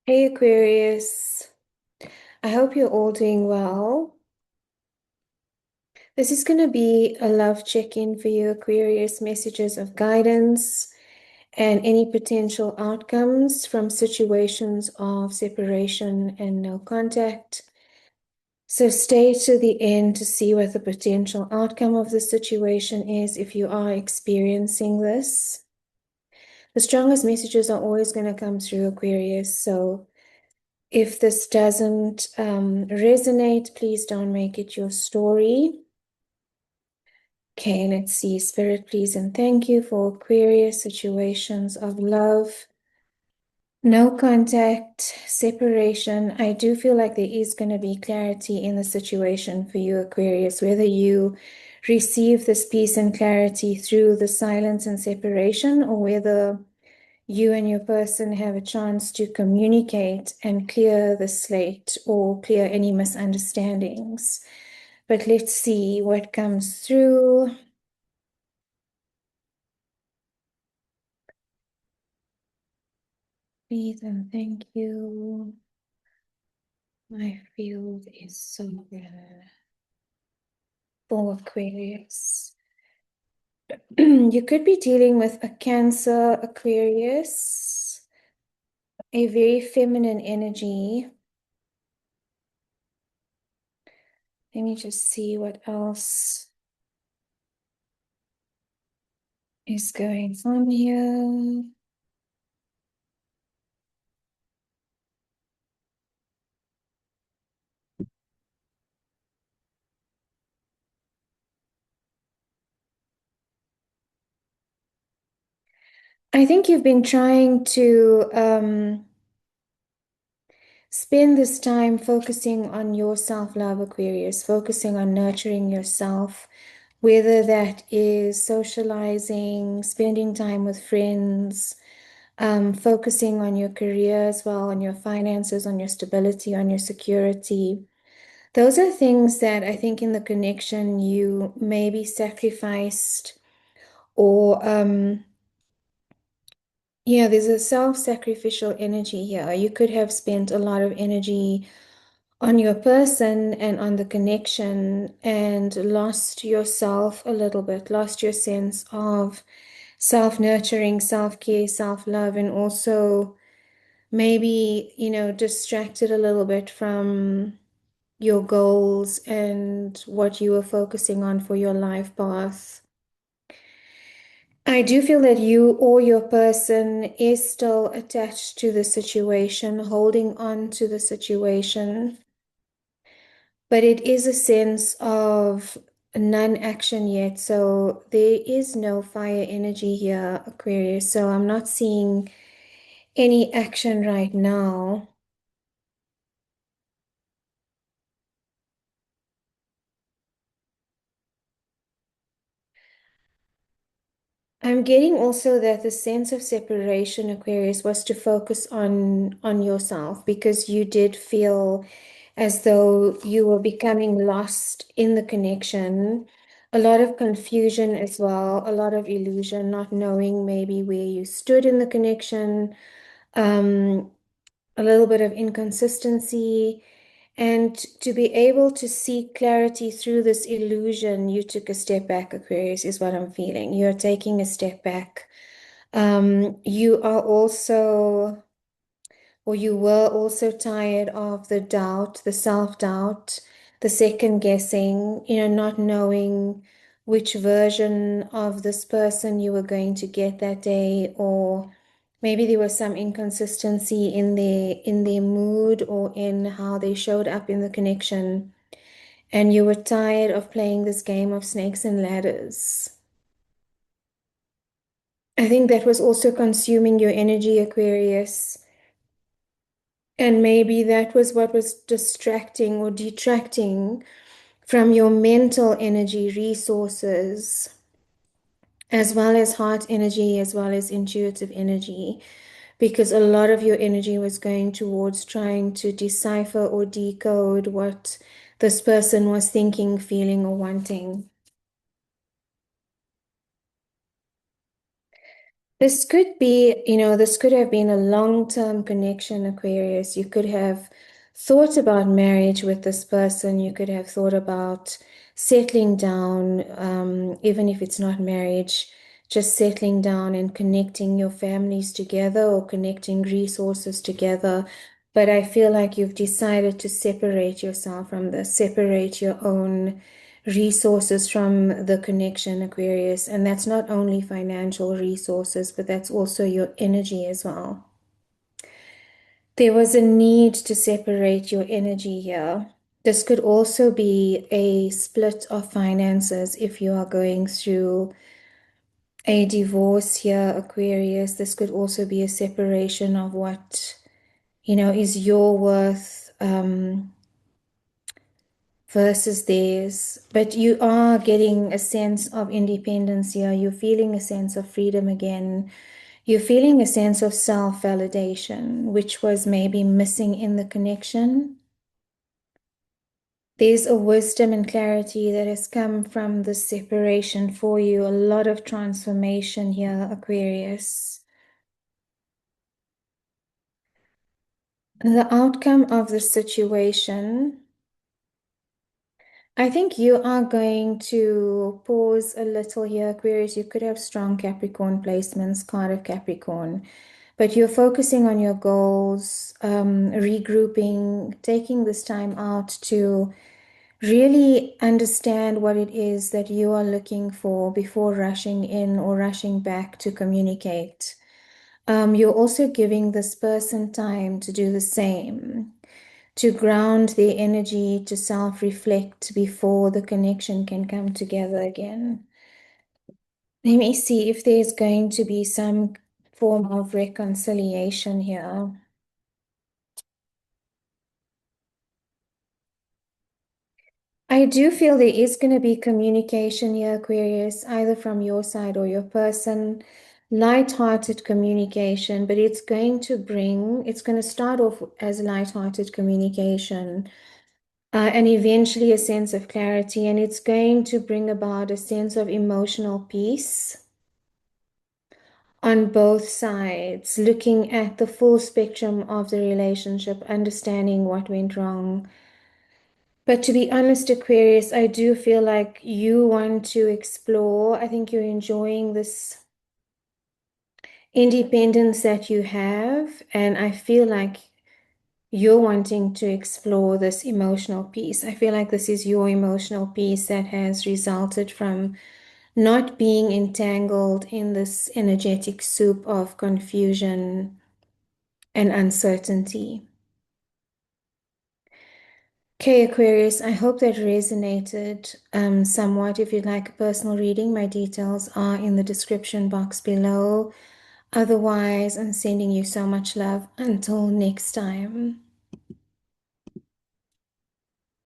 Hey Aquarius, I hope you're all doing well. This is going to be a love check-in for you, Aquarius, messages of guidance and any potential outcomes from situations of separation and no contact. So stay to the end to see what the potential outcome of the situation is if you are experiencing this. The strongest messages are always going to come through Aquarius, so if this doesn't resonate, please don't make it your story. Okay, let's see. Spirit, please and thank you for Aquarius situations of love, no contact, separation. I do feel like there is going to be clarity in the situation for you, Aquarius, whether you receive this peace and clarity through the silence and separation, or whether you and your person have a chance to communicate and clear the slate or clear any misunderstandings. But let's see what comes through. Please and thank you. My field is so good for Aquarius. You could be dealing with a Cancer Aquarius, a very feminine energy. Let me just see what else is going on here. I think you've been trying to spend this time focusing on your self-love, Aquarius, focusing on nurturing yourself, whether that is socializing, spending time with friends, focusing on your career as well, on your finances, on your stability, on your security. Those are things that I think in the connection you maybe sacrificed or yeah, there's a self-sacrificial energy here. You could have spent a lot of energy on your person and on the connection and lost yourself a little bit, lost your sense of self-nurturing, self-care, self-love, and also maybe, distracted a little bit from your goals and what you were focusing on for your life path. I do feel that you or your person is still attached to the situation, holding on to the situation, but it is a sense of non-action yet. So there is no fire energy here, Aquarius. So I'm not seeing any action right now. I'm getting also that the sense of separation, Aquarius, was to focus on yourself because you did feel as though you were becoming lost in the connection. A lot of confusion as well, a lot of illusion, not knowing maybe where you stood in the connection, um, a little bit of inconsistency. And to be able to see clarity through this illusion, you took a step back, Aquarius, is what I'm feeling. You're taking a step back. You are also, or you were also tired of the doubt, the self-doubt, the second guessing, not knowing which version of this person you were going to get that day, or maybe there was some inconsistency in their mood or in how they showed up in the connection, and you were tired of playing this game of snakes and ladders. I think that was also consuming your energy, Aquarius. And maybe that was what was distracting or detracting from your mental energy resources, as well as heart energy, as well as intuitive energy, because a lot of your energy was going towards trying to decipher or decode what this person was thinking, feeling, or wanting. This could be, this could have been a long-term connection, Aquarius. You could have thought about marriage with this person. You could have thought about settling down, even if it's not marriage, just settling down and connecting your families together or connecting resources together. But I feel like you've decided to separate yourself from this, separate your own resources from the connection, Aquarius. And that's not only financial resources, but that's also your energy as well. There was a need to separate your energy here. This could also be a split of finances if you are going through a divorce here, Aquarius. This could also be a separation of what, is your worth, versus theirs. But you are getting a sense of independence here. You're feeling a sense of freedom again. You're feeling a sense of self-validation, which was maybe missing in the connection. There's a wisdom and clarity that has come from the separation for you. A lot of transformation here, Aquarius. The outcome of the situation, I think you are going to pause a little here, Aquarius. You could have strong Capricorn placements, card of Capricorn, but you're focusing on your goals, regrouping, taking this time out to really understand what it is that you are looking for before rushing in or rushing back to communicate. You're also giving this person time to do the same, to ground their energy, to self-reflect before the connection can come together again. Let me see if there's going to be some form of reconciliation here. I do feel there is going to be communication here, Aquarius, either from your side or your person. Light-hearted communication, but it's going to start off as light-hearted communication. And eventually a sense of clarity, and it's going to bring about a sense of emotional peace on both sides, looking at the full spectrum of the relationship, understanding what went wrong. But to be honest, Aquarius, I do feel like you want to explore. I think you're enjoying this independence that you have, and I feel like you're wanting to explore this emotional piece. I feel like this is your emotional piece that has resulted from not being entangled in this energetic soup of confusion and uncertainty. Okay, Aquarius, I hope that resonated somewhat. If you'd like a personal reading, my details are in the description box below. Otherwise, I'm sending you so much love. Until next time.